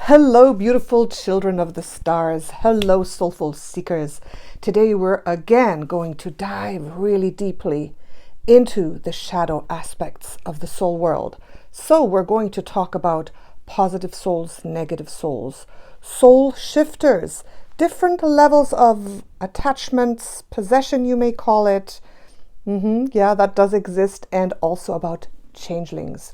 Hello, beautiful children of the stars. Hello, soulful seekers. Today we're again going to dive really deeply into the shadow aspects of the soul world. So we're going to talk about positive souls, negative souls, soul shifters, different levels of attachments, possession you may call it. Yeah, that does exist, and also about changelings.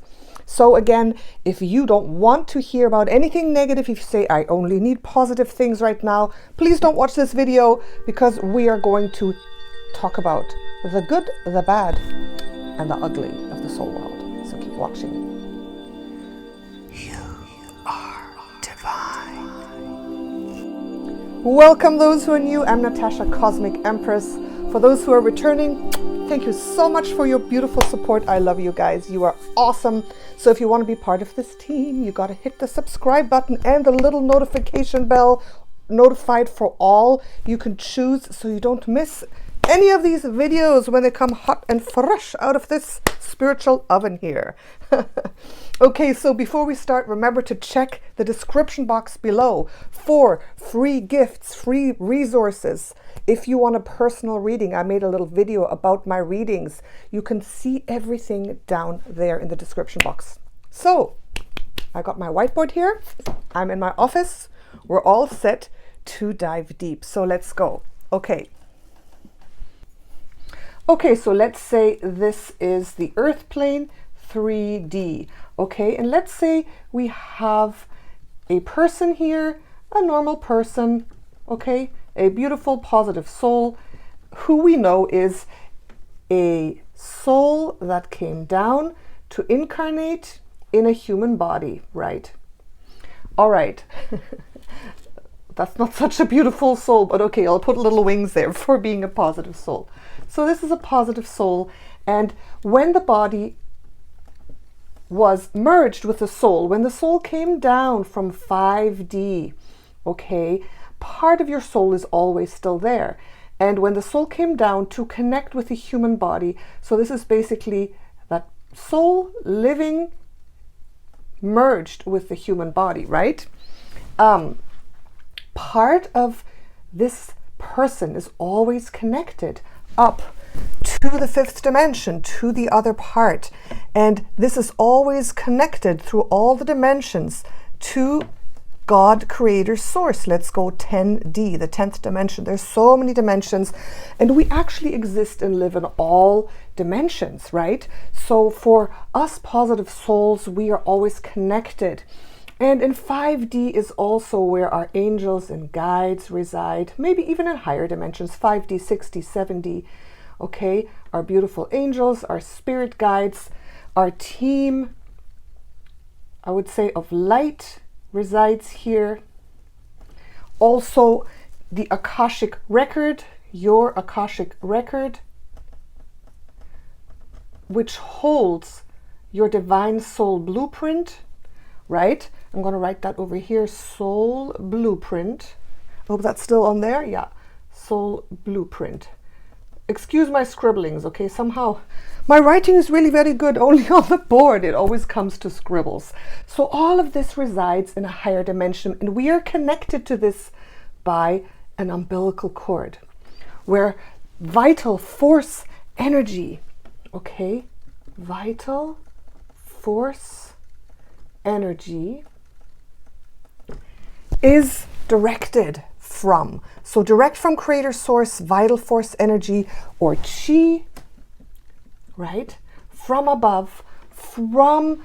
So again, if you don't want to hear about anything negative, if you say, I only need positive things right now, please don't watch this video, because we are going to talk about the good, the bad, and the ugly of the soul world. So keep watching. You are divine. Welcome those who are new. I'm Natasha, Cosmic Empress. For those who are returning, thank you so much for your beautiful support. I love you guys. You are awesome. So if you want to be part of this team, you got to hit the subscribe button and the little notification bell, notified for all. You can choose so you don't miss any of these videos when they come hot and fresh out of this spiritual oven here. Okay, so before we start, remember to check the description box below for free gifts, free resources. If you want a personal reading, I made a little video about my readings. You can see everything down there in the description box. So I got my whiteboard here. I'm in my office. We're all set to dive deep. So let's go. Okay, so let's say this is the earth plane 3D. Okay, and let's say we have a person here, a normal person, okay, a beautiful positive soul who we know is a soul that came down to incarnate in a human body, right? All right. That's not such a beautiful soul, but okay, I'll put little wings there for being a positive soul. So this is a positive soul, and when the body was merged with the soul, when the soul came down from 5D, okay, part of your soul is always still there. And when the soul came down to connect with the human body, so this is basically that soul living merged with the human body, right? Part of this person is always connected up to the fifth dimension, to the other part. And this is always connected through all the dimensions to God, creator, source. Let's go 10D, the 10th dimension. There's so many dimensions, and we actually exist and live in all dimensions, right? So for us positive souls, we are always connected. And in 5D is also where our angels and guides reside, maybe even in higher dimensions, 5D, 6D, 7D. Okay, our beautiful angels, our spirit guides, our team, I would say, of light resides here. Also, the Akashic Record, your Akashic Record, which holds your divine soul blueprint, right? I'm going to write that over here, soul blueprint. I hope that's still on there. Yeah, soul blueprint. Excuse my scribblings, okay? Somehow my writing is really very good. Only on the board it always comes to scribbles. So all of this resides in a higher dimension, and we are connected to this by an umbilical cord, where vital force energy, okay, vital force energy is directed from. So direct from creator source, vital force energy, or chi, right? From above, from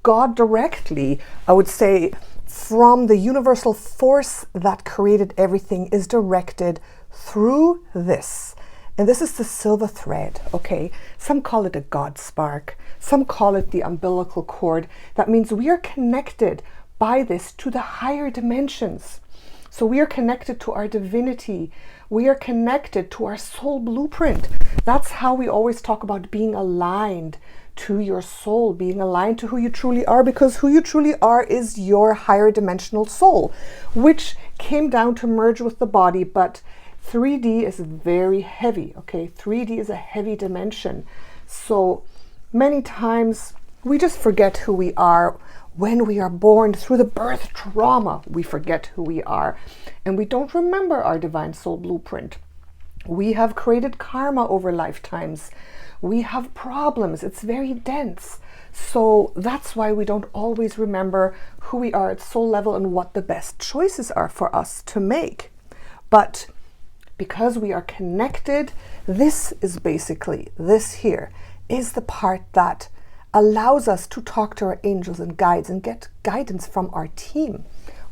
God directly, I would say from the universal force that created everything, is directed through this. And this is the silver thread, okay? Some call it a God spark. Some call it the umbilical cord. That means we are connected by this to the higher dimensions. So we are connected to our divinity. We are connected to our soul blueprint. That's how we always talk about being aligned to your soul, being aligned to who you truly are, because who you truly are is your higher dimensional soul, which came down to merge with the body. But 3D is very heavy, okay? 3D is a heavy dimension. So many times we just forget who we are when we are born, through the birth trauma, we forget who we are and we don't remember our divine soul blueprint. We have created karma over lifetimes. We have problems. It's very dense. So that's why we don't always remember who we are at soul level and what the best choices are for us to make. But because we are connected, this is basically, this here is the part that allows us to talk to our angels and guides and get guidance from our team.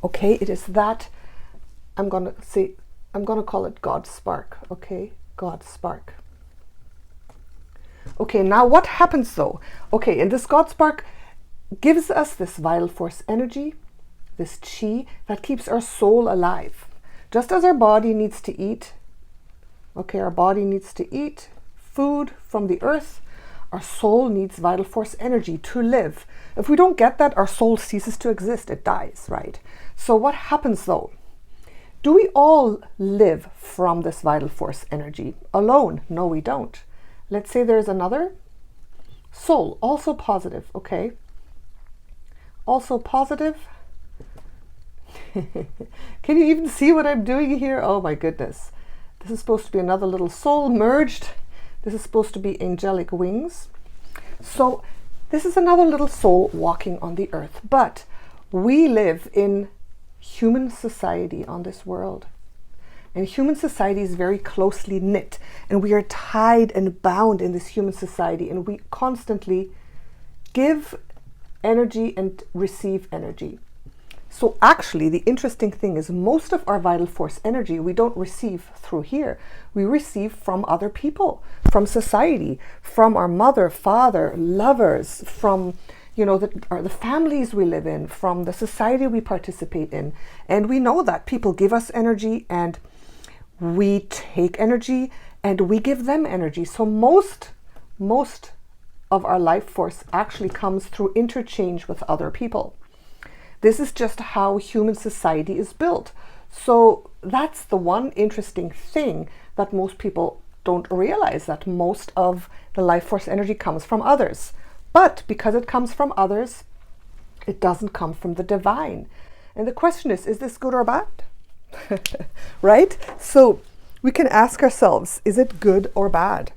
Okay, it is that, I'm going to call it God spark. Okay, God spark. Okay, now what happens though? Okay, and this God spark gives us this vital force energy, this chi that keeps our soul alive. Just as our body needs to eat, okay, our body needs to eat food from the earth, our soul needs vital force energy to live. If we don't get that, our soul ceases to exist, it dies, right? So what happens though? Do we all live from this vital force energy alone? No, we don't. Let's say there's another soul, also positive, okay? Also positive. Can you even see what I'm doing here? Oh my goodness. This is supposed to be another little soul merged. This is supposed to be angelic wings. So this is another little soul walking on the earth. But we live in human society on this world. And human society is very closely knit. And we are tied and bound in this human society. And we constantly give energy and receive energy. So actually, the interesting thing is most of our vital force energy we don't receive through here. We receive from other people, from society, from our mother, father, lovers, from the families we live in, from the society we participate in. And we know that people give us energy and we take energy and we give them energy. So most of our life force actually comes through interchange with other people. This is just how human society is built. So that's the one interesting thing that most people don't realize, that most of the life force energy comes from others. But because it comes from others, it doesn't come from the divine. And the question is this good or bad? Right? So we can ask ourselves, is it good or bad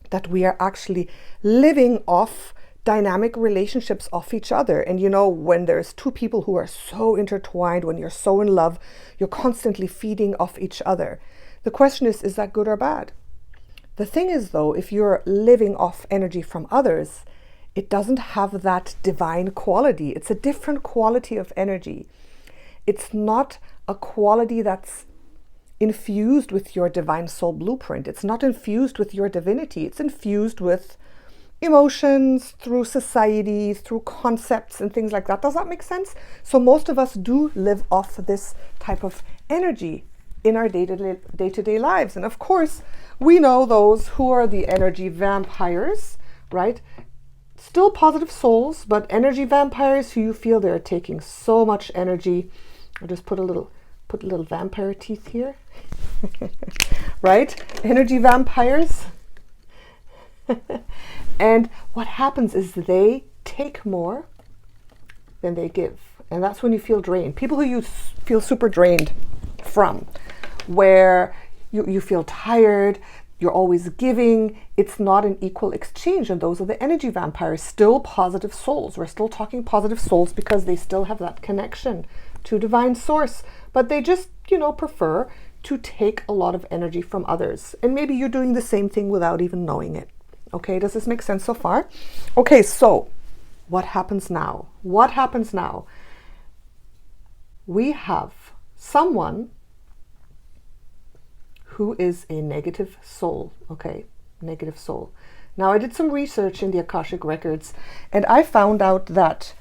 that we are actually living off dynamic relationships of each other? And when there's two people who are so intertwined, when you're so in love, you're constantly feeding off each other. The question is that good or bad? The thing is though, if you're living off energy from others, it doesn't have that divine quality. It's a different quality of energy. It's not a quality that's infused with your divine soul blueprint. It's not infused with your divinity. It's infused with emotions, through society, through concepts and things like that. Does that make sense? So most of us do live off this type of energy in our day-to-day lives. And of course, we know those who are the energy vampires, right? Still positive souls, but energy vampires who you feel they're taking so much energy. I'll just put little vampire teeth here. Right? Energy vampires. And what happens is they take more than they give. And that's when you feel drained. People who you feel super drained from, where you feel tired, you're always giving, it's not an equal exchange. And those are the energy vampires, still positive souls. We're still talking positive souls because they still have that connection to divine source. But they just, prefer to take a lot of energy from others. And maybe you're doing the same thing without even knowing it. Okay, does this make sense so far? Okay, so what happens now? What happens now? We have someone who is a negative soul, okay? Negative soul. Now, I did some research in the Akashic Records, and I found out that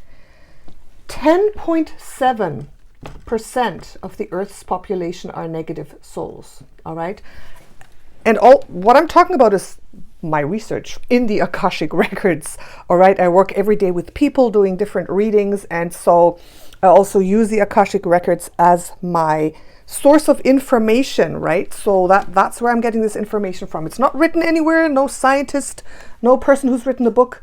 10.7% of the Earth's population are negative souls, all right? And what I'm talking about is my research in the Akashic Records, all right? I work every day with people doing different readings, and so I also use the Akashic Records as my source of information, right? So that's where I'm getting this information from. It's not written anywhere, no scientist, no person who's written a book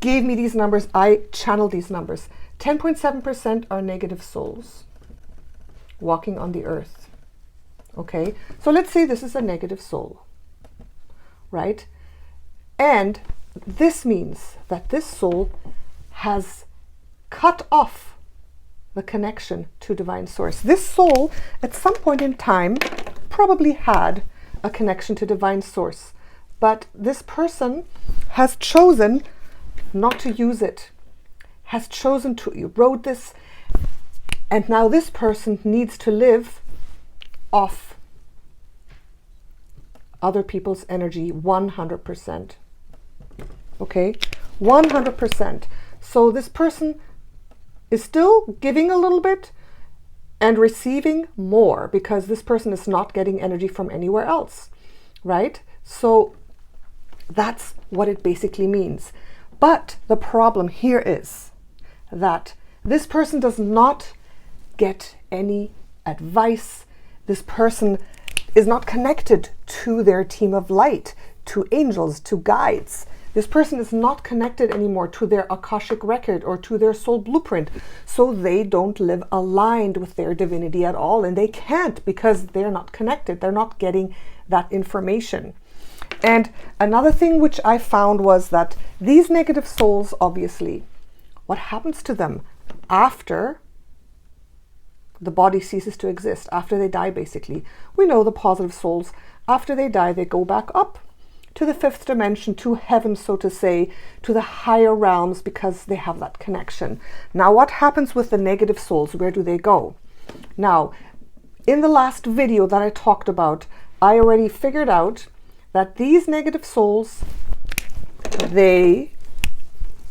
gave me these numbers. I channeled these numbers. 10.7% are negative souls walking on the earth. Okay, so let's say this is a negative soul, right? And this means that this soul has cut off the connection to divine source. This soul at some point in time probably had a connection to divine source, but this person has chosen not to use it, has chosen to erode this, and now this person needs to live off other people's energy 100%. Okay, 100%. So this person is still giving a little bit and receiving more because this person is not getting energy from anywhere else, right? So that's what it basically means. But the problem here is that this person does not get any advice. This person is not connected to their team of light, to angels, to guides. This person is not connected anymore to their Akashic record or to their soul blueprint. So they don't live aligned with their divinity at all. And they can't because they're not connected. They're not getting that information. And another thing which I found was that these negative souls, obviously, what happens to them after the body ceases to exist, after they die, basically? We know the positive souls, after they die, they go back up to the fifth dimension, to heaven, so to say, to the higher realms, because they have that connection. Now, what happens with the negative souls? Where do they go? Now, in the last video that I talked about, I already figured out that these negative souls, they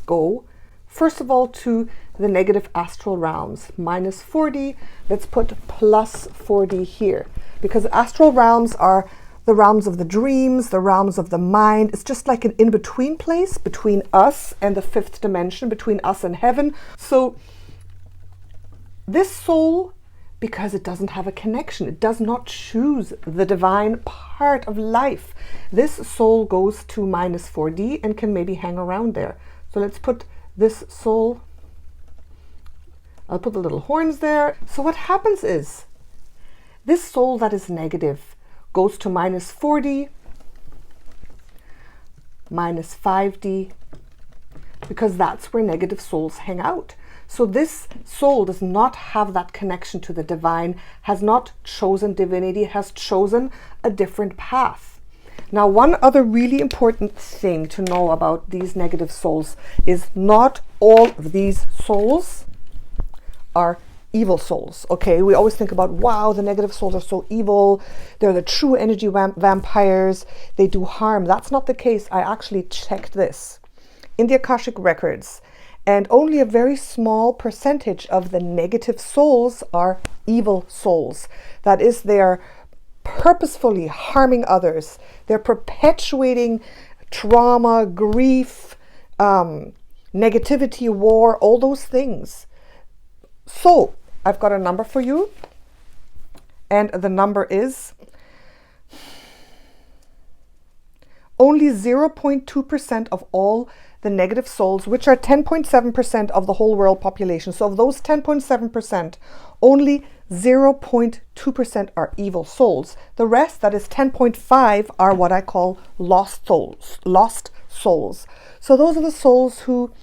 go, first of all, to the negative astral realms, minus 4D. Let's put plus 4D here, because astral realms are the realms of the dreams, the realms of the mind. It's just like an in-between place between us and the fifth dimension, between us and heaven. So this soul, because it doesn't have a connection, it does not choose the divine part of life, this soul goes to minus 4D and can maybe hang around there. So let's put this soul, I'll put the little horns there. So what happens is this soul that is negative goes to minus 4D, minus 5D, because that's where negative souls hang out. So this soul does not have that connection to the divine, has not chosen divinity, has chosen a different path. Now, one other really important thing to know about these negative souls is not all of these souls are evil souls. Okay, we always think about, wow, the negative souls are so evil, they're the true energy vampires, they do harm. That's not the case. I actually checked this in the Akashic Records, and only a very small percentage of the negative souls are evil souls. That is, they're purposefully harming others, they're perpetuating trauma, grief, negativity, war, all those things. So I've got a number for you, and the number is only 0.2% of all the negative souls, which are 10.7% of the whole world population. So of those 10.7%, only 0.2% are evil souls. The rest, that is 10.5%, are what I call lost souls. Lost souls. So those are the souls who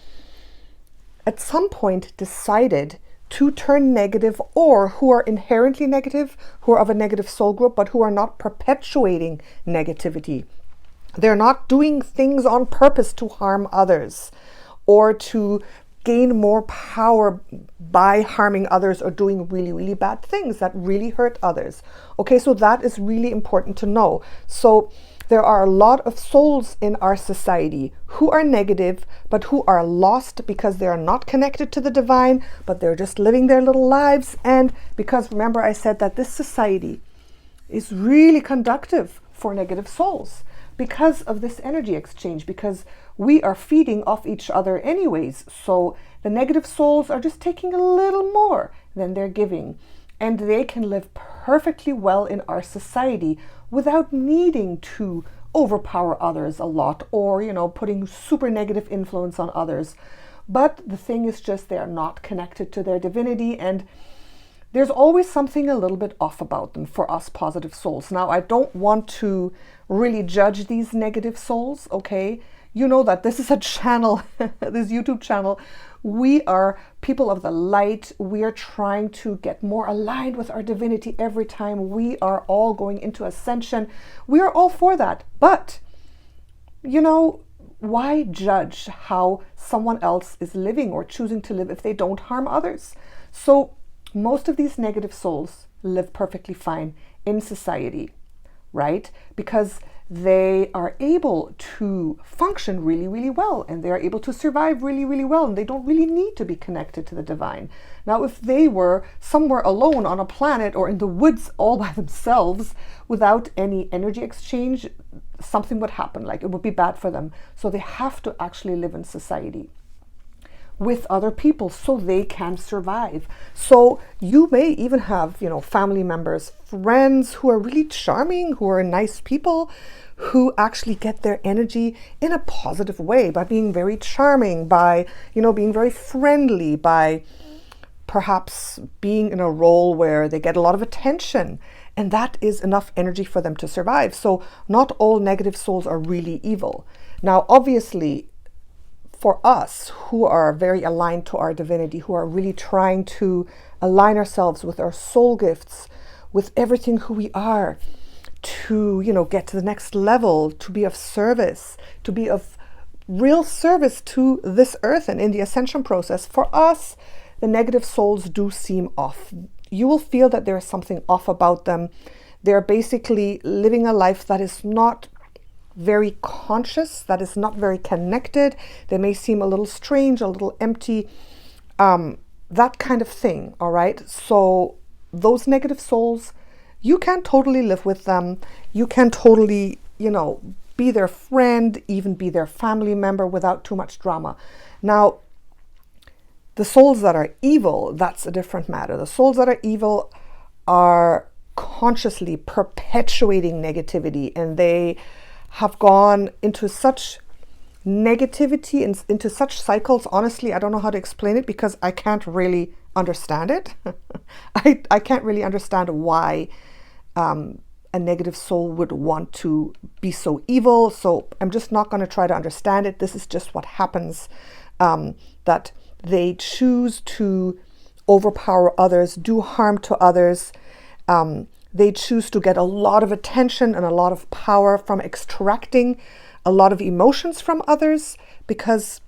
at some point decided to turn negative, or who are inherently negative, who are of a negative soul group, but who are not perpetuating negativity. They're not doing things on purpose to harm others or to gain more power by harming others or doing really, really bad things that really hurt others. Okay, so that is really important to know. So there are a lot of souls in our society who are negative, but who are lost because they are not connected to the divine, but they're just living their little lives. And because, remember, I said that this society is really conducive for negative souls because of this energy exchange, because we are feeding off each other anyways. So the negative souls are just taking a little more than they're giving, and they can live perfectly well in our society without needing to overpower others a lot, or, you know, putting super negative influence on others. But the thing is just they are not connected to their divinity, and there's always something a little bit off about them for us positive souls. Now, I don't want to really judge these negative souls, okay? You know that this is a channel, this YouTube channel. We are people of the light. We are trying to get more aligned with our divinity every time. We are all going into ascension. We are all for that. But, you know, why judge how someone else is living or choosing to live if they don't harm others? So most of these negative souls live perfectly fine in society, right? Because they are able to function really, really well, and they are able to survive really, really well, and they don't really need to be connected to the divine. Now, if they were somewhere alone on a planet or in the woods all by themselves without any energy exchange, something would happen, like it would be bad for them. So they have to actually live in society with other people so they can survive. So you may even have, you know, family members, friends who are really charming, who are nice people, who actually get their energy in a positive way by being very charming, by, you know, being very friendly, by perhaps being in a role where they get a lot of attention, and that is enough energy for them to survive. So not all negative souls are really evil. Now, obviously, for us who are very aligned to our divinity, who are really trying to align ourselves with our soul gifts, with everything who we are, to, you know, get to the next level, to be of service, to be of real service to this earth and in the ascension process, for us, the negative souls do seem off. You will feel that there is something off about them. They're basically living a life that is not very conscious, that is not very connected. They may seem a little strange, a little empty, that kind of thing, all right? So those negative souls, you can totally live with them. You can totally, you know, be their friend, even be their family member without too much drama. Now, the souls that are evil, that's a different matter. The souls that are evil are consciously perpetuating negativity, and they have gone into such negativity and into such cycles. Honestly, I don't know how to explain it because I can't really understand it. I can't really understand why a negative soul would want to be so evil. So I'm just not going to try to understand it. This is just what happens, that they choose to overpower others, do harm to others. They choose to get a lot of attention and a lot of power from extracting a lot of emotions from others, because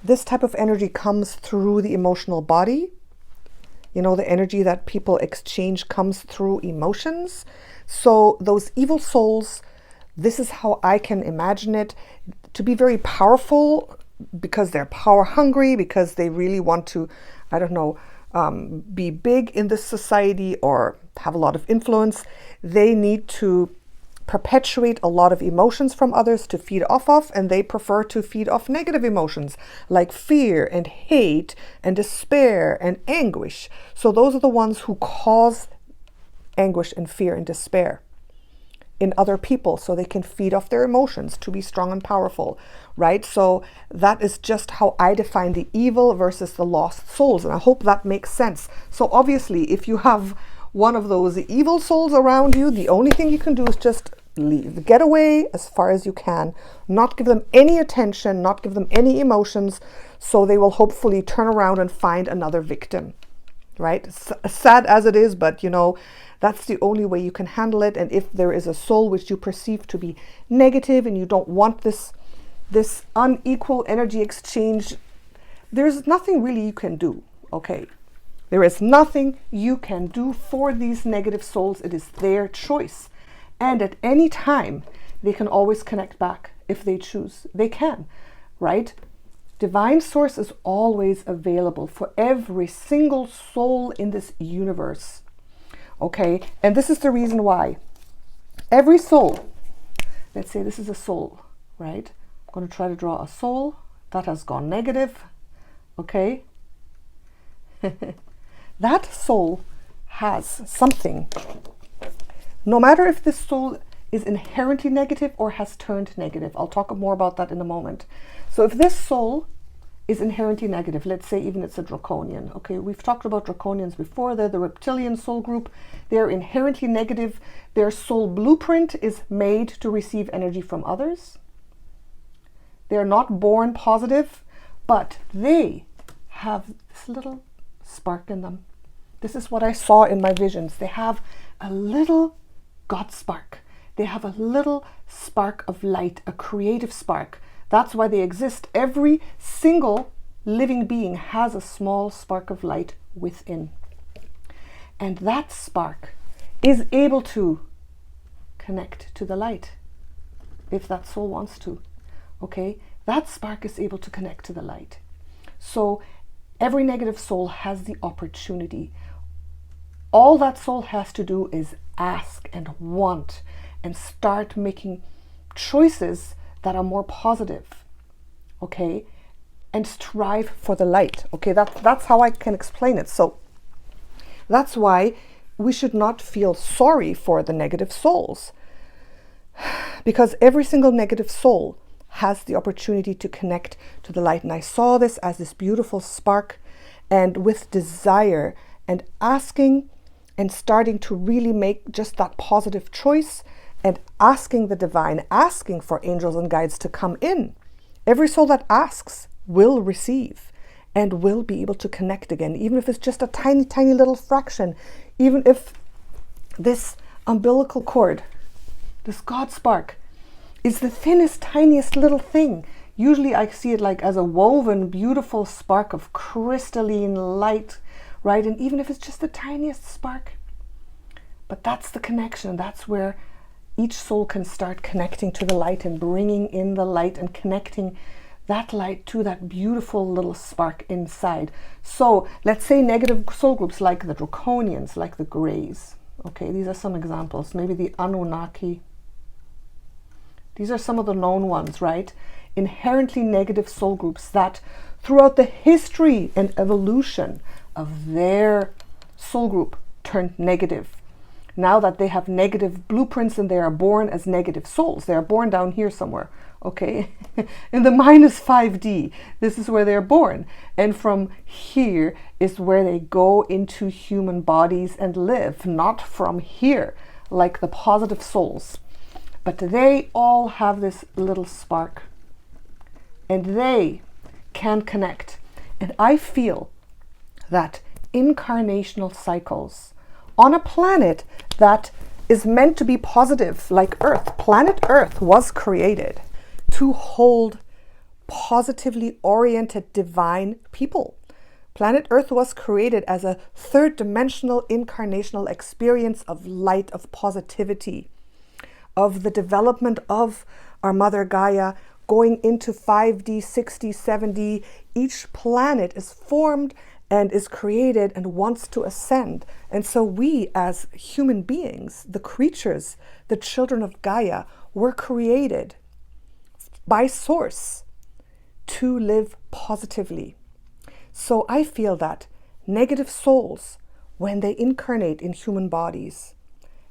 this type of energy comes through the emotional body. You know, the energy that people exchange comes through emotions. So those evil souls, this is how I can imagine it, to be very powerful because they're power hungry, because they really want to, I don't know, be big in this society or have a lot of influence. They need to perpetuate a lot of emotions from others to feed off of, and they prefer to feed off negative emotions like fear and hate and despair and anguish. So those are the ones who cause anguish and fear and despair in other people so they can feed off their emotions to be strong and powerful, right? So that is just how I define the evil versus the lost souls, and I hope that makes sense. So obviously, if you have one of those evil souls around you, the only thing you can do is just leave, get away as far as you can, not give them any attention, not give them any emotions, so they will hopefully turn around and find another victim, right? Sad as it is, but you know, that's the only way you can handle it. And if there is a soul which you perceive to be negative and you don't want this unequal energy exchange, there's nothing really you can do, okay? There is nothing you can do for these negative souls. It is their choice. And at any time, they can always connect back if they choose. They can, right? Divine source is always available for every single soul in this universe. Okay, and this is the reason why. Every soul, let's say this is a soul, right? I'm going to try to draw a soul that has gone negative, okay? That soul has something. No matter if this soul is inherently negative or has turned negative. I'll talk more about that in a moment. So if this soul is inherently negative, let's say even it's a draconian, okay, we've talked about draconians before. They're the reptilian soul group. They're inherently negative. Their soul blueprint is made to receive energy from others. They're not born positive, but they have this little spark in them. This is what I saw in my visions. They have a little God spark. They have a little spark of light, a creative spark. That's why they exist. Every single living being has a small spark of light within. And that spark is able to connect to the light, if that soul wants to. Okay? That spark is able to connect to the light. So every negative soul has the opportunity. All that soul has to do is ask and want and start making choices that are more positive, okay, and strive for the light. Okay, that's how I can explain it. So that's why we should not feel sorry for the negative souls, because every single negative soul has the opportunity to connect to the light. And I saw this as this beautiful spark, and with desire and asking and starting to really make just that positive choice and asking the divine, asking for angels and guides to come in. Every soul that asks will receive and will be able to connect again, even if it's just a tiny, tiny little fraction. Even if this umbilical cord, this God spark, is the thinnest, tiniest little thing. Usually I see it like as a woven, beautiful spark of crystalline light, right? And even if it's just the tiniest spark, but that's the connection. That's where each soul can start connecting to the light and bringing in the light and connecting that light to that beautiful little spark inside. So let's say negative soul groups like the draconians, like the Greys. Okay, these are some examples. Maybe the Anunnaki. These are some of the known ones, right? Inherently negative soul groups that throughout the history and evolution of their soul group turned negative. Now that they have negative blueprints and they are born as negative souls, they are born down here somewhere, okay? In the minus 5D, this is where they're born. And from here is where they go into human bodies and live, not from here, like the positive souls. But they all have this little spark and they can connect. And I feel that incarnational cycles on a planet that is meant to be positive, like Earth. Planet Earth was created to hold positively oriented divine people. Planet Earth was created as a third dimensional incarnational experience of light, of positivity, of the development of our mother Gaia, going into 5D, 6D, 7D. Each planet is formed and is created and wants to ascend. And so we as human beings, the creatures, the children of Gaia, were created by Source to live positively. So I feel that negative souls, when they incarnate in human bodies,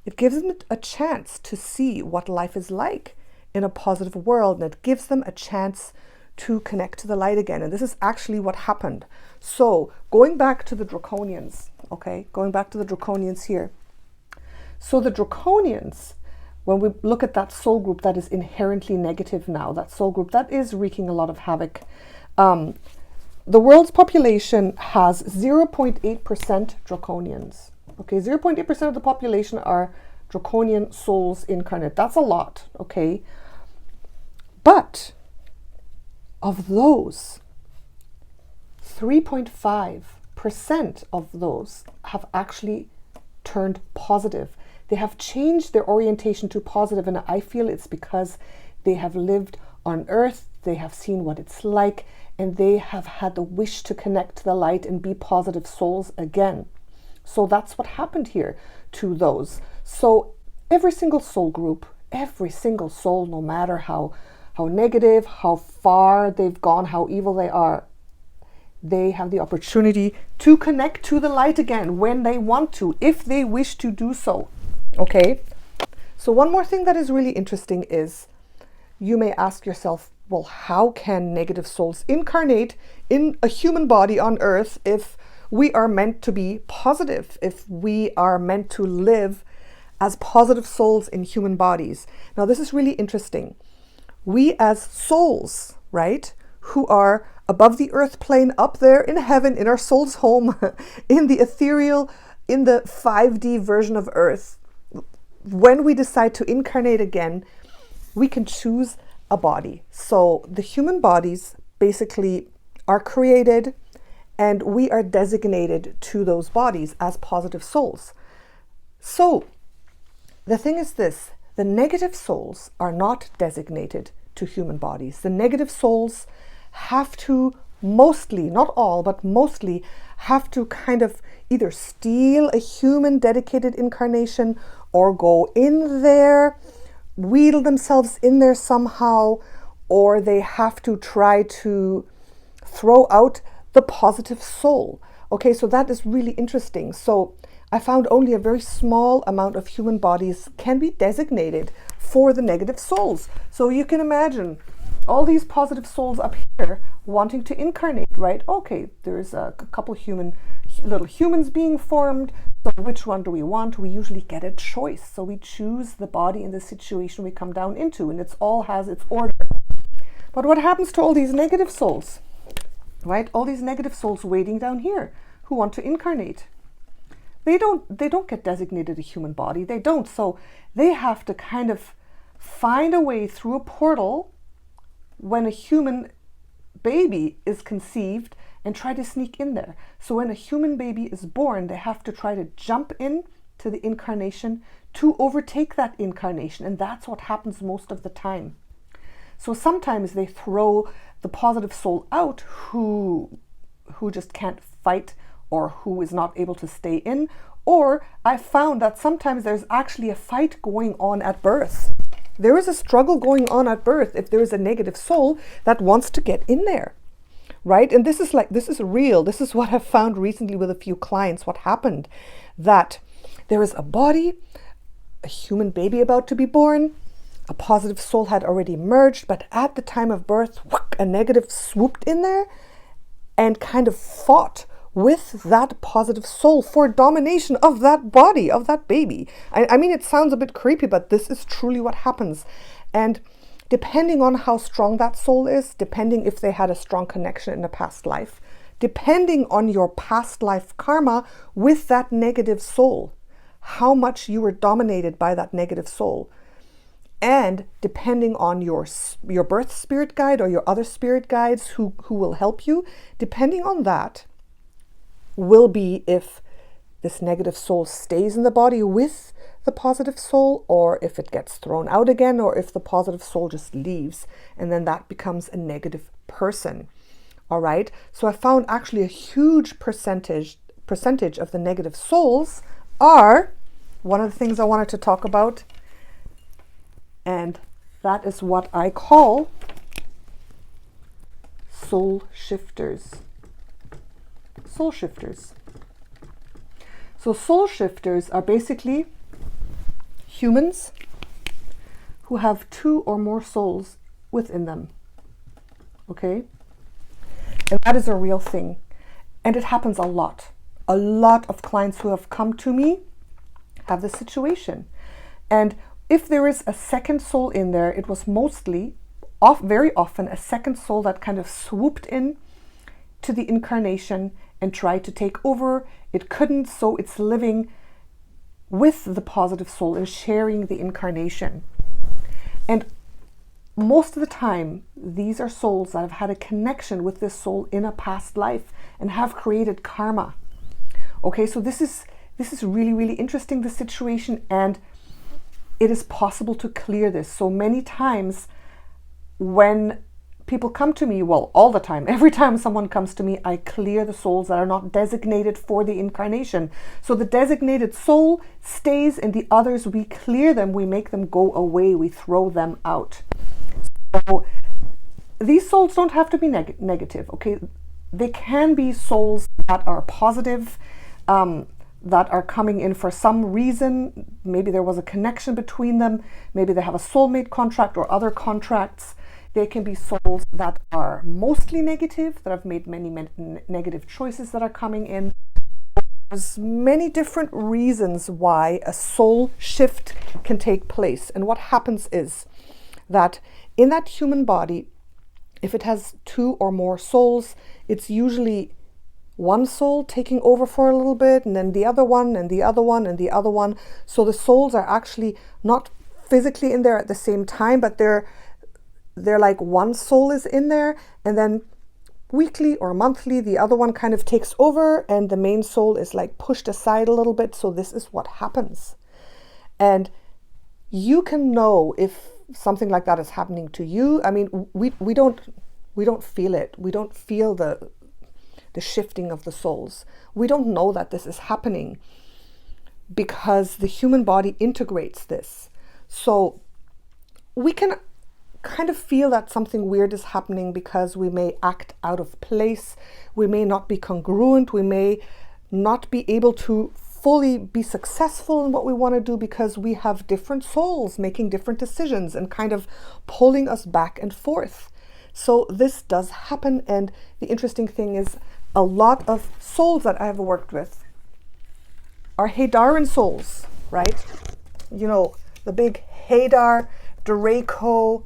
it gives them a chance to see what life is like in a positive world, and it gives them a chance to connect to the light again. And this is actually what happened. So going back to the draconians, okay, going back to the draconians here. So the draconians, when we look at that soul group that is inherently negative now, that soul group that is wreaking a lot of havoc, the world's population has 0.8% draconians. Okay, 0.8% of the population are draconian souls incarnate. That's a lot, okay? But of those, 3.5% of those have actually turned positive. They have changed their orientation to positive, and I feel it's because they have lived on Earth, they have seen what it's like, and they have had the wish to connect to the light and be positive souls again. So that's what happened here to those. So every single soul group, every single soul, no matter how negative, how far they've gone, how evil they are, they have the opportunity to connect to the light again when they want to, if they wish to do so. Okay? So one more thing that is really interesting is you may ask yourself, well, how can negative souls incarnate in a human body on Earth if we are meant to be positive, if we are meant to live as positive souls in human bodies? Now, this is really interesting. We as souls, right, who are above the earth plane, up there in heaven, in our soul's home, in the ethereal, in the 5D version of Earth, when we decide to incarnate again, we can choose a body. So the human bodies basically are created and we are designated to those bodies as positive souls. So the thing is this, the negative souls are not designated to human bodies. The negative souls have to mostly, not all, but mostly have to kind of either steal a human dedicated incarnation or go in there, wheedle themselves in there somehow, or they have to try to throw out the positive soul. Okay, so that is really interesting. So I found only a very small amount of human bodies can be designated for the negative souls. So you can imagine all these positive souls up here wanting to incarnate, right? Okay, there's a couple little humans being formed. So which one do we want? We usually get a choice. So we choose the body in the situation we come down into, and it's all has its order. But what happens to all these negative souls, right? All these negative souls waiting down here who want to incarnate. They don't get designated a human body. They don't. So they have to kind of find a way through a portal when a human baby is conceived and try to sneak in there. So when a human baby is born, they have to try to jump in to the incarnation to overtake that incarnation. And that's what happens most of the time. So sometimes they throw the positive soul out who just can't fight or who is not able to stay in. Or I found that sometimes there's actually a fight going on at birth. There is a struggle going on at birth if there is a negative soul that wants to get in there, right? And this is real. This is what I've found recently with a few clients. What happened, that there is a body, a human baby about to be born, a positive soul had already emerged, but at the time of birth, a negative swooped in there and kind of fought with that positive soul for domination of that body, of that baby. I mean, it sounds a bit creepy, but this is truly what happens. And depending on how strong that soul is, depending if they had a strong connection in a past life, depending on your past life karma with that negative soul, how much you were dominated by that negative soul, and depending on your birth spirit guide or your other spirit guides who will help you, depending on that, will be if this negative soul stays in the body with the positive soul, or if it gets thrown out again, or if the positive soul just leaves and then that becomes a negative person. All right, so I found actually a huge percentage of the negative souls are one of the things I wanted to talk about, and that is what I call soul shifters. Soul shifters. So soul shifters are basically humans who have 2 or more souls within them. Okay? And that is a real thing. And it happens a lot. A lot of clients who have come to me have this situation. And if there is a second soul in there, it was very often a second soul that kind of swooped in to the incarnation and tried to take over. It couldn't, so it's living with the positive soul and sharing the incarnation. And most of the time, these are souls that have had a connection with this soul in a past life and have created karma. Okay, so this is really, really interesting, the situation, and it is possible to clear this. So many times when people come to me, well, all the time, every time someone comes to me, I clear the souls that are not designated for the incarnation. So the designated soul stays, and the others, we clear them, we make them go away, we throw them out. So these souls don't have to be negative, okay? They can be souls that are positive, that are coming in for some reason. Maybe there was a connection between them. Maybe they have a soulmate contract or other contracts. They can be souls that are mostly negative, that have made many negative choices that are coming in. There's many different reasons why a soul shift can take place. And what happens is that in that human body, if it has 2 or more souls, it's usually one soul taking over for a little bit, and then the other one, and the other one, and the other one. So the souls are actually not physically in there at the same time, but they're like one soul is in there, and then weekly or monthly, the other one kind of takes over, and the main soul is like pushed aside a little bit. So this is what happens. And you can know if something like that is happening to you. I mean, we don't feel it. We don't feel the shifting of the souls. We don't know that this is happening because the human body integrates this. So we can kind of feel that something weird is happening because we may act out of place. We may not be congruent. We may not be able to fully be successful in what we want to do because we have different souls making different decisions and kind of pulling us back and forth. So this does happen. And the interesting thing is, a lot of souls that I have worked with are Hadaran souls, right? You know, the big Hadar, Draco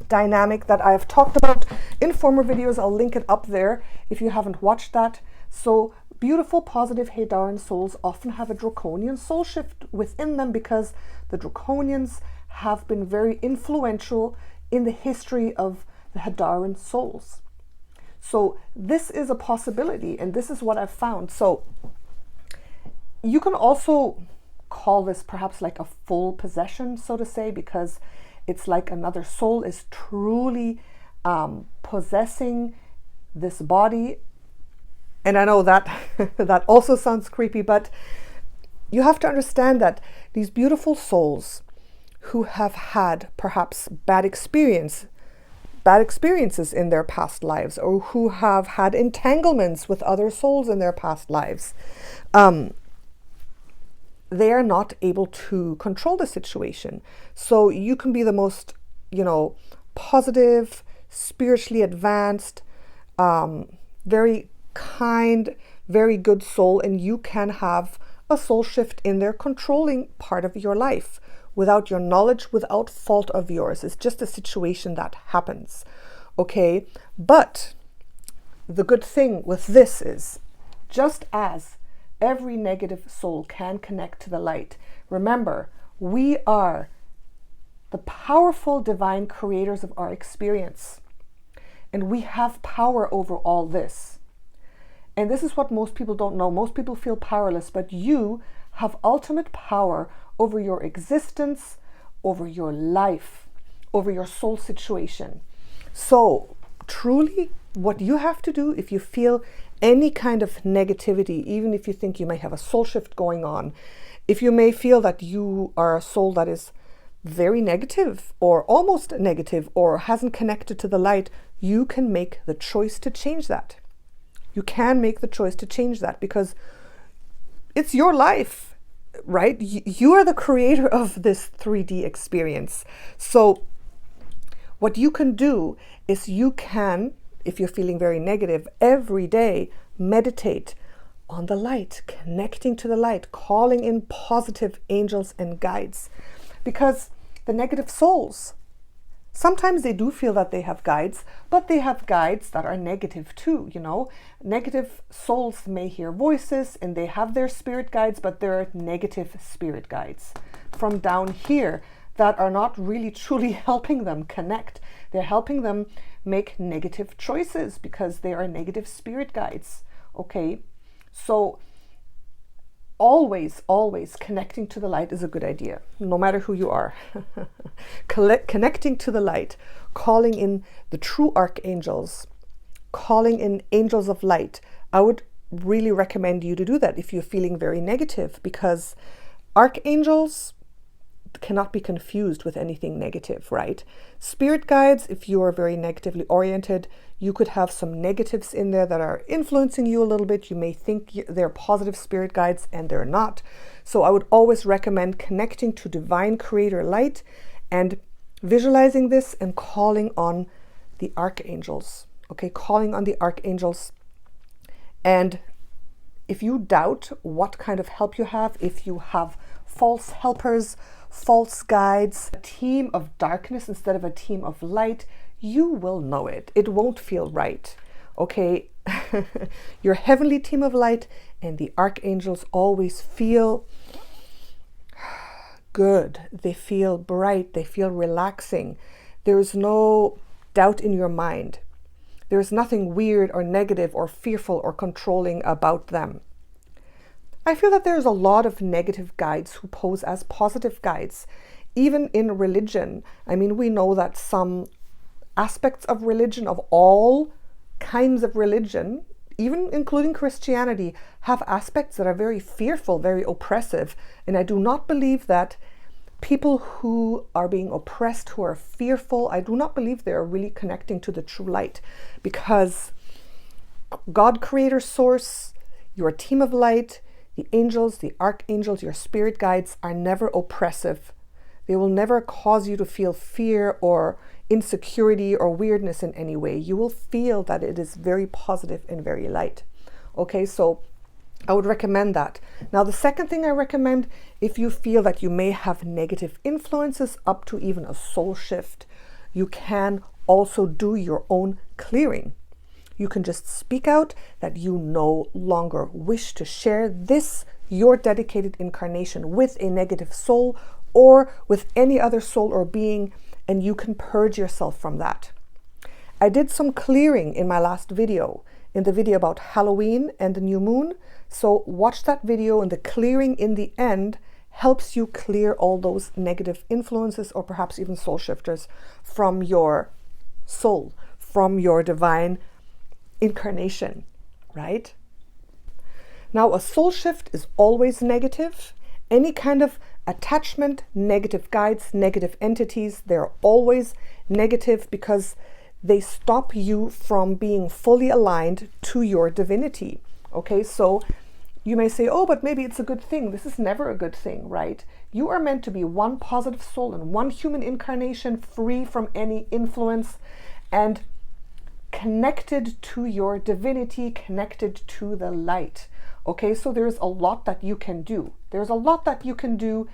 dynamic that I've talked about in former videos. I'll link it up there if you haven't watched that. So beautiful, positive Hadaran souls often have a Draconian soul shift within them because the Draconians have been very influential in the history of the Hadaran souls. So this is a possibility, and this is what I've found. So you can also call this perhaps like a full possession, so to say, because it's like another soul is truly possessing this body. And I know that that also sounds creepy, but you have to understand that these beautiful souls who have had perhaps bad experiences in their past lives, or who have had entanglements with other souls in their past lives, they are not able to control the situation. So you can be the most, positive, spiritually advanced, very kind, very good soul, and you can have a soul shift in their controlling part of your life without your knowledge, without fault of yours. It's just a situation that happens. Okay, but the good thing with this is, just as every negative soul can connect to the light, remember, we are the powerful divine creators of our experience, and we have power over all this. And this is what most people don't know. Most people feel powerless, but you have ultimate power over your existence, over your life, over your soul situation. So truly, what you have to do, if you feel any kind of negativity, even if you think you may have a soul shift going on, if you may feel that you are a soul that is very negative or almost negative or hasn't connected to the light, you can make the choice to change that. You can make the choice to change that because it's your life, right? You are the creator of this 3D experience. So what you can do is you can, if you're feeling very negative, every day meditate on the light, connecting to the light, calling in positive angels and guides. Because the negative souls, sometimes they do feel that they have guides, but they have guides that are negative too, Negative souls may hear voices and they have their spirit guides, but they're negative spirit guides from down here that are not really truly helping them connect. They're helping them make negative choices because they are negative spirit guides. Okay, so always connecting to the light is a good idea, no matter who you are. Connecting to the light, calling in the true archangels, calling in angels of light. I would really recommend you to do that if you're feeling very negative, because archangels cannot be confused with anything negative, right? Spirit guides, if you are very negatively oriented, You could have some negatives in there that are influencing you a little bit. You may think they're positive spirit guides and they're not. So I would always recommend connecting to divine creator light and visualizing this and calling on the archangels. Okay, calling on the archangels. And if you doubt what kind of help you have, if you have false helpers, false guides, a team of darkness instead of a team of light, you will know it. It won't feel right. Okay, your heavenly team of light and the archangels always feel good. They feel bright. They feel relaxing. There's no doubt in your mind. There's nothing weird or negative or fearful or controlling about them. I feel that there's a lot of negative guides who pose as positive guides, even in religion. I mean, we know that some aspects of religion, of all kinds of religion, even including Christianity, have aspects that are very fearful, very oppressive. And I do not believe that people who are being oppressed, who are fearful, I do not believe they are really connecting to the true light, because God, creator, source, your team of light, the angels, the archangels, your spirit guides are never oppressive. They will never cause you to feel fear or insecurity or weirdness in any way. You will feel that it is very positive and very light. Okay, so I would recommend that. Now, the second thing I recommend, if you feel that you may have negative influences up to even a soul shift, you can also do your own clearing. You can just speak out that you no longer wish to share this, your dedicated incarnation, with a negative soul or with any other soul or being, and you can purge yourself from that. I did some clearing in my last video, in the video about Halloween and the new moon. So watch that video, and the clearing in the end helps you clear all those negative influences or perhaps even soul shifters from your soul, from your divine incarnation, right? Now, a soul shift is always negative. Any kind of attachment, negative guides, negative entities, they're always negative because they stop you from being fully aligned to your divinity. Okay, so you may say, oh, but maybe it's a good thing. This is never a good thing, right? You are meant to be one positive soul and one human incarnation, free from any influence and connected to your divinity, connected to the light. Okay, so there's a lot that you can do. There's a lot that you can do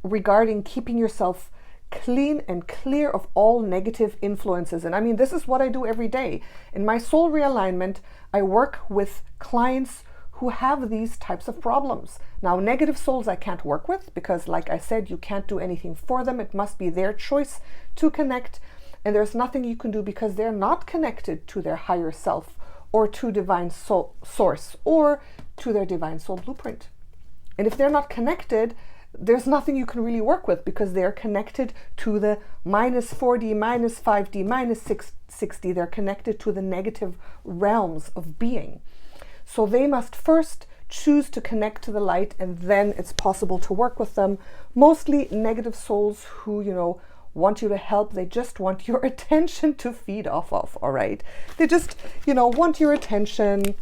regarding keeping yourself clean and clear of all negative influences. And I mean, this is what I do every day. In my soul realignment, I work with clients who have these types of problems. Now, negative souls I can't work with because, like I said, you can't do anything for them. It must be their choice to connect. And there's nothing you can do because they're not connected to their higher self or to divine soul source or to their divine soul blueprint. And if they're not connected, there's nothing you can really work with because they're connected to the minus 4D, minus 5D, minus 660. They're connected to the negative realms of being. So they must first choose to connect to the light, and then it's possible to work with them. Mostly negative souls who, want you to help. They just want your attention to feed off of, all right? They just, want your attention.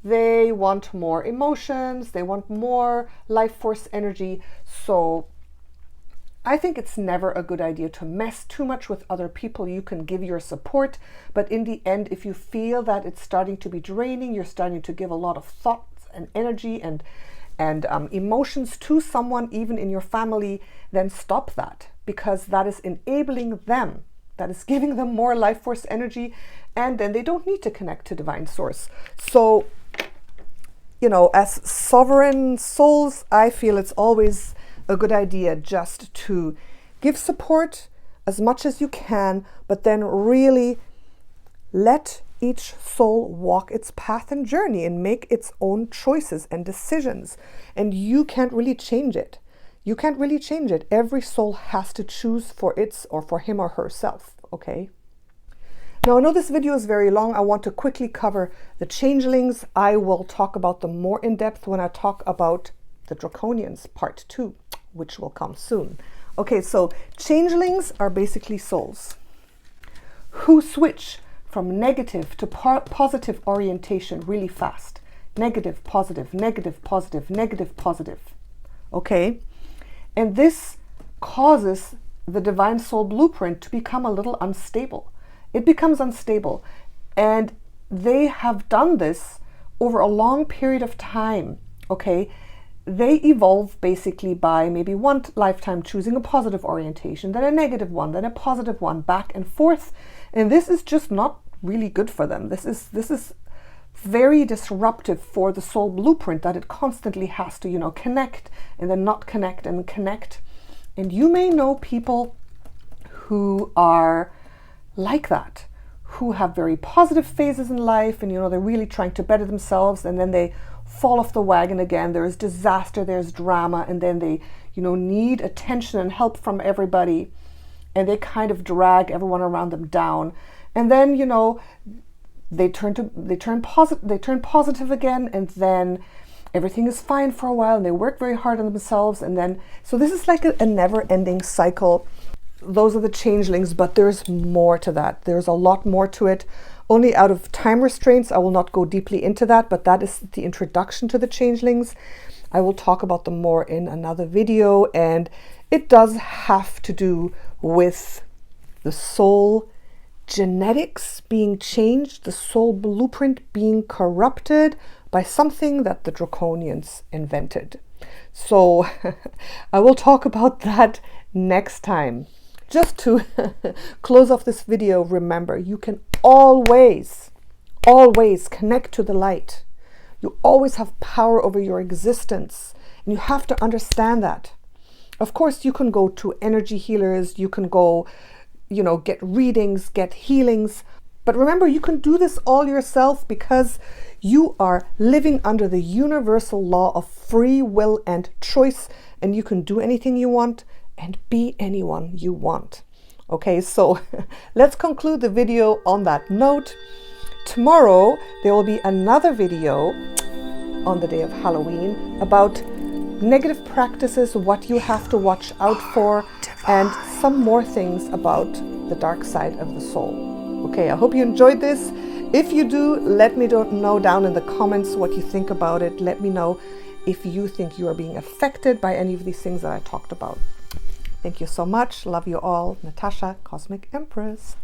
They want more emotions. They want more life force energy. So I think it's never a good idea to mess too much with other people. You can give your support, but in the end, if you feel that it's starting to be draining, you're starting to give a lot of thoughts and energy and emotions to someone, even in your family, then stop that, because that is enabling them. That is giving them more life force energy, and then they don't need to connect to divine source. So, as sovereign souls, I feel it's always a good idea just to give support as much as you can, but then really let each soul walk its path and journey and make its own choices and decisions. And you can't really change it. You can't really change it. Every soul has to choose for its or for him or herself, okay? Now, I know this video is very long. I want to quickly cover the changelings. I will talk about them more in depth when I talk about the draconians part 2, which will come soon. Okay, so changelings are basically souls who switch from negative to positive orientation really fast. Negative, positive, negative, positive, negative, positive. Okay? And this causes the divine soul blueprint to become a little unstable. It becomes unstable. And they have done this over a long period of time. Okay? They evolve basically by maybe one lifetime choosing a positive orientation, then a negative one, then a positive one, back and forth. And this is just not really good for them. This is very disruptive for the soul blueprint, that it constantly has to, you know, connect and then not connect and connect. And you may know people who are like that, who have very positive phases in life, and, you know, they're really trying to better themselves, and then they fall off the wagon again. There's disaster, there's drama, and then they, you know, need attention and help from everybody, and they kind of drag everyone around them down. And then, you know, they turn positive again, and then everything is fine for a while, and they work very hard on themselves, and then, so this is like a never-ending cycle. Those are the changelings, but there's more to that. There's a lot more to it. Only out of time restraints, I will not go deeply into that, but that is the introduction to the changelings. I will talk about them more in another video, and it does have to do with the soul genetics being changed, the soul blueprint being corrupted by something that the draconians invented. So I will talk about that next time. Just to close off this video, remember, you can always connect to the light. You always have power over your existence, and you have to understand that. Of course, you can go to energy healers, you can go, you know, get readings, get healings. But remember, you can do this all yourself, because you are living under the universal law of free will and choice, and you can do anything you want and be anyone you want. Okay, so let's conclude the video on that note. Tomorrow, there will be another video on the day of Halloween about negative practices, what you have to watch out for, and some more things about the dark side of the soul. Okay, I hope you enjoyed this. If you do, let me know down in the comments what you think about it. Let me know if you think you are being affected by any of these things that I talked about. Thank you so much. Love you all. Natasha, Cosmic Empress.